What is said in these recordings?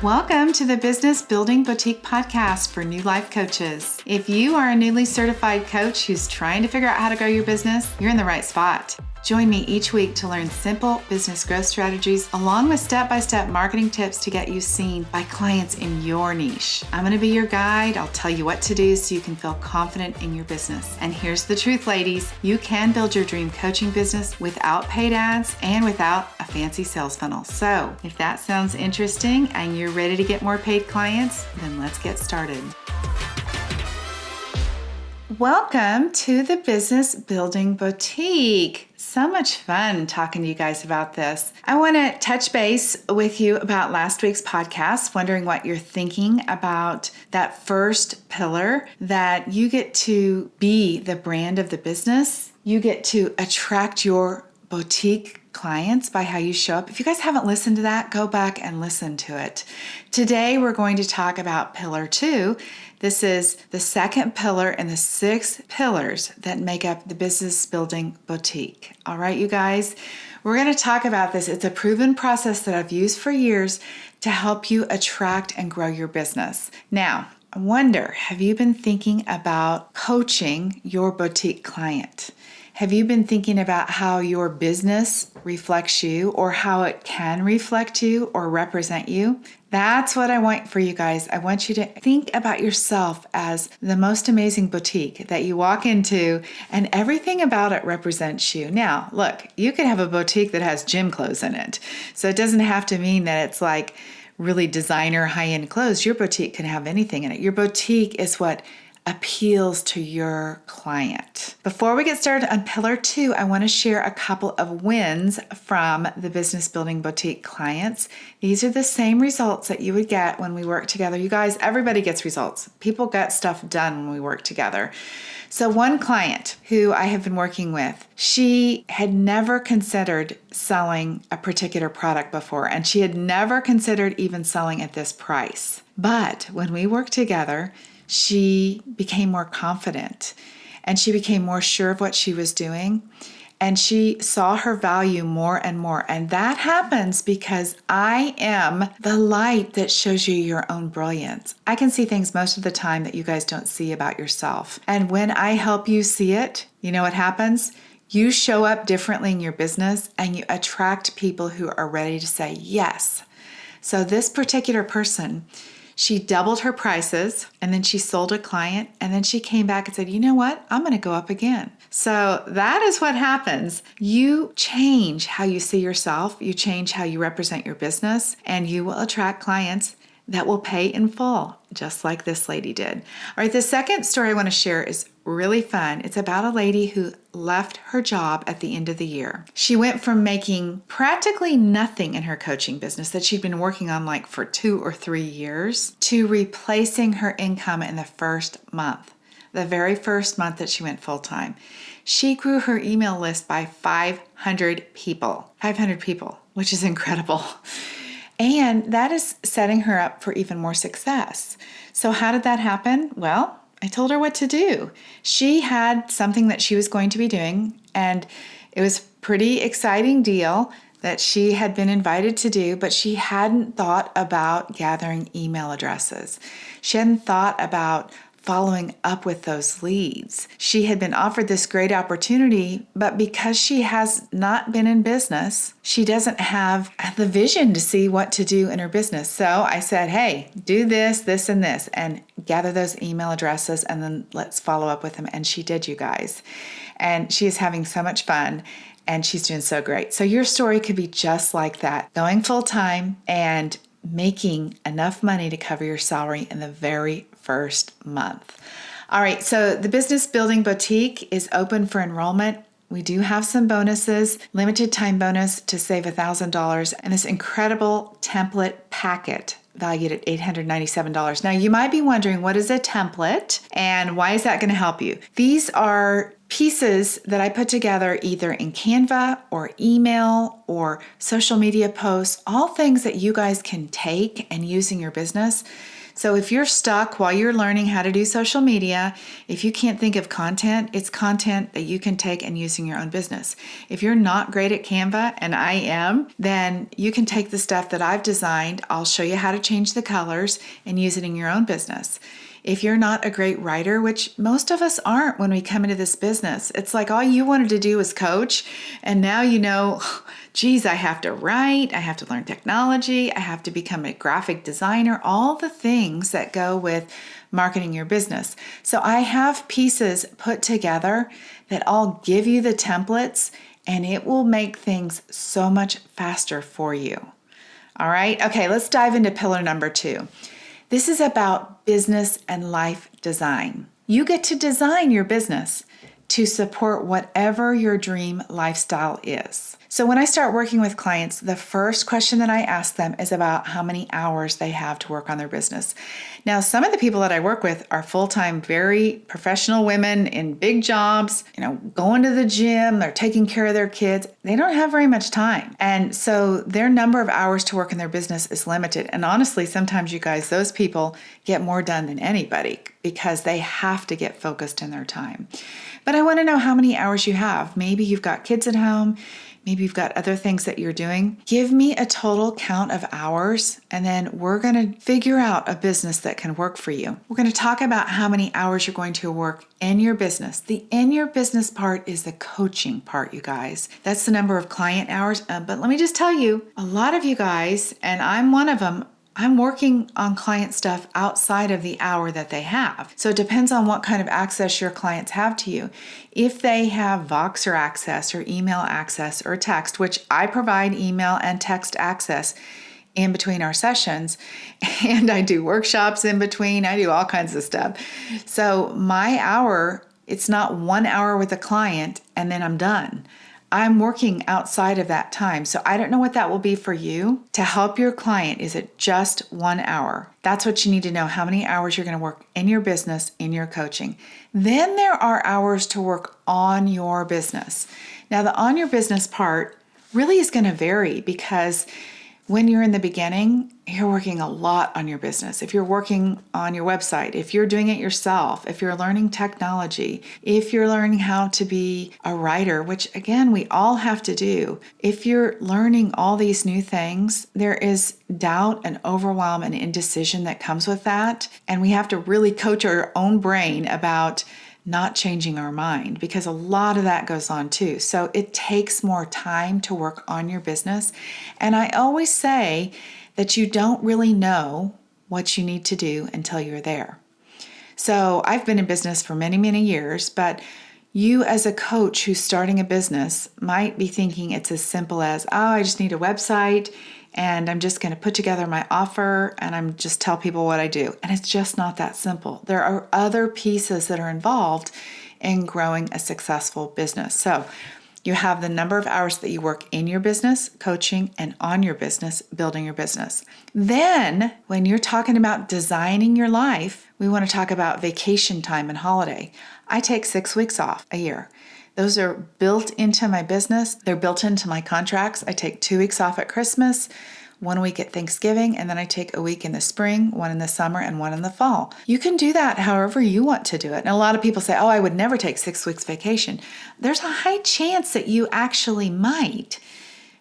Welcome to the Business Building Boutique podcast for new life coaches. If you are a newly certified coach who's trying to figure out how to grow your business, you're in the right spot. Join me each week to learn simple business growth strategies along with step-by-step marketing tips to get you seen by clients in your niche. I'm going to be your guide. I'll tell you what to do so you can feel confident in your business. And here's the truth, ladies. You can build your dream coaching business without paid ads and without a fancy sales funnel. So if that sounds interesting and you're ready to get more paid clients, then let's get started. Welcome to the Business Building Boutique. So much fun talking to you guys about this. I want to touch base with you about last week's podcast, wondering what you're thinking about that first pillar, that you get to be the brand of the business. You get to attract your boutique clients by how you show up. If you guys haven't listened to that, go back and listen to it. Today, we're going to talk about pillar 2. This is the second pillar in the 6 pillars that make up the Business Building Boutique. All right, you guys, we're going to talk about this. It's a proven process that I've used for years to help you attract and grow your business. Now, I wonder, have you been thinking about coaching your boutique client? Have you been thinking about how your business reflects you or how it can reflect you or represent you? That's what I want for you guys. I want you to think about yourself as the most amazing boutique that you walk into and everything about it represents you. Now, look, you could have a boutique that has gym clothes in it. So it doesn't have to mean that it's like really designer high-end clothes. Your boutique can have anything in it. Your boutique is what appeals to your client. Before we get started on pillar 2, I want to share a couple of wins from the Business Building Boutique clients. These are the same results that you would get when we work together. You guys, everybody gets results. People get stuff done when we work together. So one client who I have been working with, she had never considered selling a particular product before, and she had never considered even selling at this price. But when we worked together, she became more confident and she became more sure of what she was doing, and she saw her value more and more. And that happens because I am the light that shows you your own brilliance. I can see things most of the time that you guys don't see about yourself. And when I help you see it, you know what happens? You show up differently in your business and you attract people who are ready to say yes. So this particular person, she doubled her prices and then she sold a client and then she came back and said, you know what? I'm going to go up again. So that is what happens. You change how you see yourself. You change how you represent your business, and you will attract clients that will pay in full, just like this lady did. All right, the second story I want to share is really fun. It's about a lady who left her job at the end of the year. She went from making practically nothing in her coaching business that she'd been working on like for 2 or 3 years to replacing her income in the first month, the very first month that she went full-time. She grew her email list by 500 people, which is incredible. And that is setting her up for even more success. So how did that happen? Well, I told her what to do. She had something that she was going to be doing, and it was a pretty exciting deal that she had been invited to do, but she hadn't thought about gathering email addresses. She hadn't thought about following up with those leads. She had been offered this great opportunity, but because she has not been in business, she doesn't have the vision to see what to do in her business. So I said, hey, do this, this, and this, and gather those email addresses, and then let's follow up with them. And she did, you guys. And she is having so much fun, and she's doing so great. So your story could be just like that, going full-time and making enough money to cover your salary in the very first month. All right, so the Business Building Boutique is open for enrollment. We do have some bonuses, limited time bonus to save $1,000, and this incredible template packet valued at $897. Now, you might be wondering, what is a template and why is that going to help you? These are pieces that I put together either in Canva or email or social media posts, all things that you guys can take and use in your business So if you're stuck while you're learning how to do social media, if you can't think of content, it's content that you can take and use in your own business. If you're not great at Canva, and I am, then you can take the stuff that I've designed. I'll show you how to change the colors and use it in your own business. If you're not a great writer, which most of us aren't when we come into this business, it's like all you wanted to do was coach, and now you know, geez, I have to write, I have to learn technology, I have to become a graphic designer, all the things that go with marketing your business. So I have pieces put together that all give you the templates, and it will make things so much faster for you. All right, okay, let's dive into pillar number 2. This is about business and life design. You get to design your business to support whatever your dream lifestyle is. So when I start working with clients, the first question that I ask them is about how many hours they have to work on their business. Now, some of the people that I work with are full-time, very professional women in big jobs, going to the gym, they're taking care of their kids. They don't have very much time. And so their number of hours to work in their business is limited. And honestly, sometimes you guys, those people get more done than anybody because they have to get focused in their time. But I want to know how many hours you have. Maybe you've got kids at home. Maybe you've got other things that you're doing. Give me a total count of hours, and then we're going to figure out a business that can work for you. We're going to talk about how many hours you're going to work in your business. The in your business part is the coaching part, you guys. That's the number of client hours. But let me just tell you, a lot of you guys, and I'm one of them, I'm working on client stuff outside of the hour that they have. So it depends on what kind of access your clients have to you. If they have Voxer access or email access or text, which I provide email and text access in between our sessions, and I do workshops in between, I do all kinds of stuff. So my hour, it's not 1 hour with a client and then I'm done. I'm working outside of that time. So I don't know what that will be for you. To help your client, is it just 1 hour? That's what you need to know, how many hours you're going to work in your business, in your coaching. Then there are hours to work on your business. Now, the on your business part really is going to vary because when you're in the beginning, you're working a lot on your business. If you're working on your website, if you're doing it yourself, if you're learning technology, if you're learning how to be a writer, which again, we all have to do. If you're learning all these new things, there is doubt and overwhelm and indecision that comes with that. And we have to really coach our own brain about not changing our mind, because a lot of that goes on too. So it takes more time to work on your business. And I always say that you don't really know what you need to do until you're there. So I've been in business for many, many years, but you as a coach who's starting a business might be thinking it's as simple as, oh, I just need a website and I'm just going to put together my offer and I'm just tell people what I do. And it's just not that simple. There are other pieces that are involved in growing a successful business. So you have the number of hours that you work in your business, coaching, and on your business, building your business. Then when you're talking about designing your life, we want to talk about vacation time and holiday. I take 6 weeks off a year. Those are built into my business. They're built into my contracts. I take 2 weeks off at Christmas, 1 week at Thanksgiving, and then I take a week in the spring, 1 in the summer, and 1 in the fall. You can do that however you want to do it. And a lot of people say, oh, I would never take 6 weeks vacation. There's a high chance that you actually might,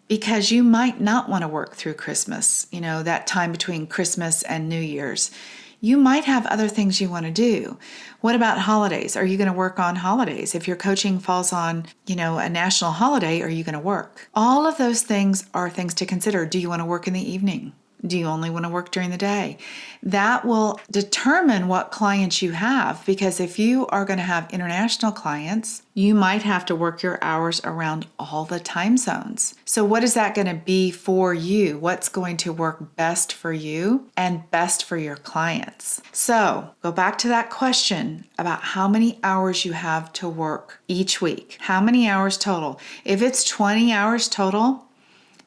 because you might not want to work through Christmas, that time between Christmas and New Year's. You might have other things you want to do. What about holidays? Are you going to work on holidays? If your coaching falls on, a national holiday, are you going to work? All of those things are things to consider. Do you want to work in the evening? Do you only want to work during the day? That will determine what clients you have, because if you are going to have international clients, you might have to work your hours around all the time zones. So what is that going to be for you? What's going to work best for you and best for your clients? So go back to that question about how many hours you have to work each week. How many hours total? If it's 20 hours total,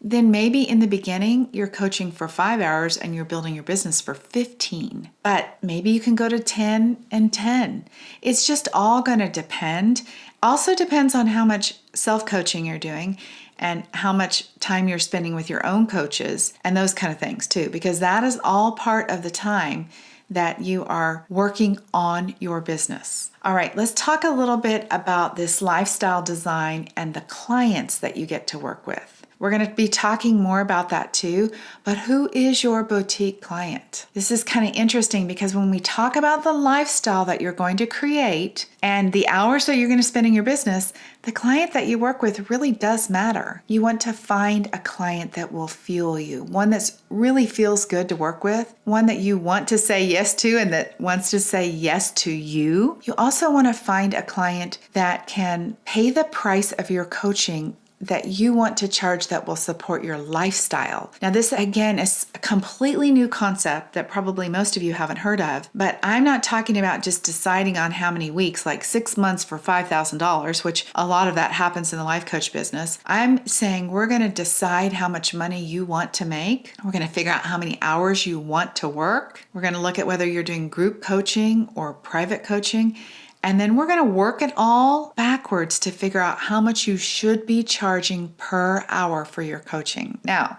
then maybe in the beginning you're coaching for 5 hours and you're building your business for 15. But maybe you can go to 10 and 10. It's just all going to depend. Also depends on how much self-coaching you're doing and how much time you're spending with your own coaches and those kind of things too, because that is all part of the time that you are working on your business. All right, let's talk a little bit about this lifestyle design and the clients that you get to work with. We're going to be talking more about that too, but who is your boutique client? This is kind of interesting because when we talk about the lifestyle that you're going to create and the hours that you're going to spend in your business, the client that you work with really does matter. You want to find a client that will fuel you, one that really feels good to work with, one that you want to say yes to and that wants to say yes to you. You also want to find a client that can pay the price of your coaching that you want to charge that will support your lifestyle. Now, this again is a completely new concept that probably most of you haven't heard of, but I'm not talking about just deciding on how many weeks, like 6 months for $5,000, which a lot of that happens in the life coach business. I'm saying we're going to decide how much money you want to make. We're going to figure out how many hours you want to work. We're going to look at whether you're doing group coaching or private coaching. And then we're going to work it all backwards to figure out how much you should be charging per hour for your coaching. Now,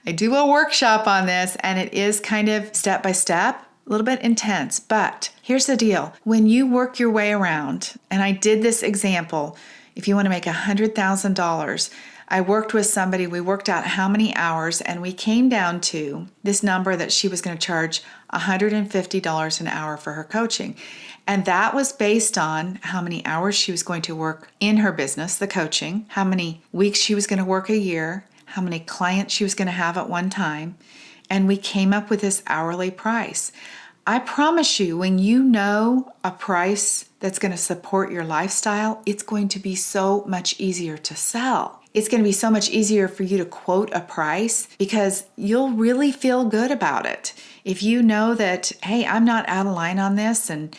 I do a workshop on this and it is kind of step by step, a little bit intense, but here's the deal. When you work your way around, and I did this example, if you want to make $100,000, I worked with somebody, we worked out how many hours, and we came down to this number that she was going to charge $150 an hour for her coaching. And that was based on how many hours she was going to work in her business, the coaching, how many weeks she was going to work a year, how many clients she was going to have at one time. And we came up with this hourly price. I promise you, when you know a price that's going to support your lifestyle, it's going to be so much easier to sell. It's going to be so much easier for you to quote a price because you'll really feel good about it. If you know that, hey, I'm not out of line on this, and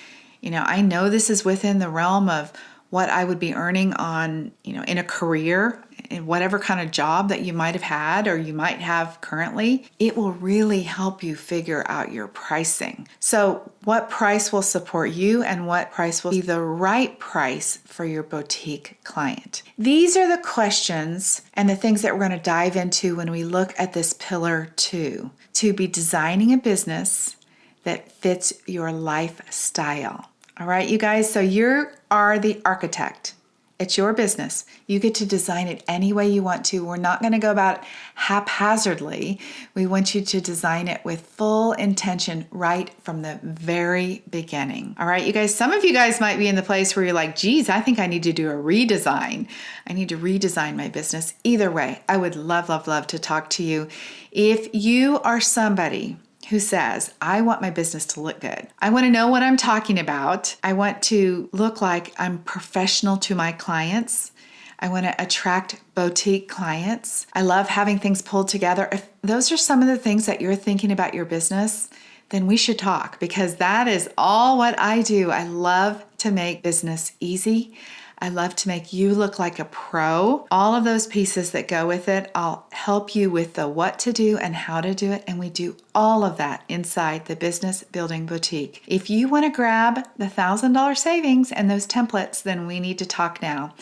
I know this is within the realm of what I would be earning on, in a career, in whatever kind of job that you might have had or you might have currently, it will really help you figure out your pricing. So what price will support you and what price will be the right price for your boutique client? These are the questions and the things that we're going to dive into when we look at this pillar 2, to be designing a business that fits your lifestyle. All right, you guys, so you are the architect. It's your business. You get to design it any way you want to. We're not going to go about it haphazardly. We want you to design it with full intention right from the very beginning. All right, you guys, some of you guys might be in the place where you're like, geez, I think I need to do a redesign. I need to redesign my business. Either way, I would love, love, love to talk to you. If you are somebody who says, I want my business to look good. I want to know what I'm talking about. I want to look like I'm professional to my clients. I want to attract boutique clients. I love having things pulled together. If those are some of the things that you're thinking about your business, then we should talk, because that is all what I do. I love to make business easy. I love to make you look like a pro. All of those pieces that go with it, I'll help you with the what to do and how to do it. And we do all of that inside the Business Building Boutique. If you want to grab the $1,000 savings and those templates, then we need to talk now.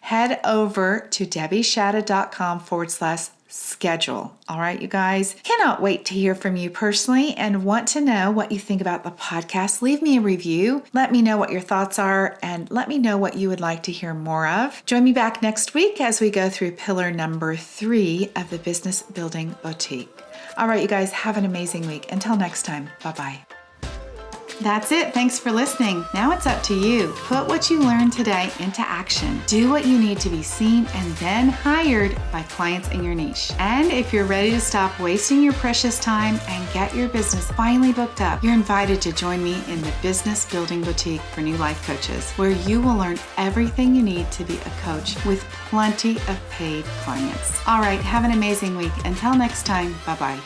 Head over to debbieshadid.com/schedule. All right, you guys. Cannot wait to hear from you personally and want to know what you think about the podcast. Leave me a review. Let me know what your thoughts are and let me know what you would like to hear more of. Join me back next week as we go through pillar number 3 of the Business Building Boutique. All right, you guys, have an amazing week. Until next time, bye-bye. That's it. Thanks for listening. Now it's up to you. Put what you learned today into action. Do what you need to be seen and then hired by clients in your niche. And if you're ready to stop wasting your precious time and get your business finally booked up, you're invited to join me in the Business Building Boutique for New Life Coaches, where you will learn everything you need to be a coach with plenty of paid clients. All right, have an amazing week. Until next time, bye-bye.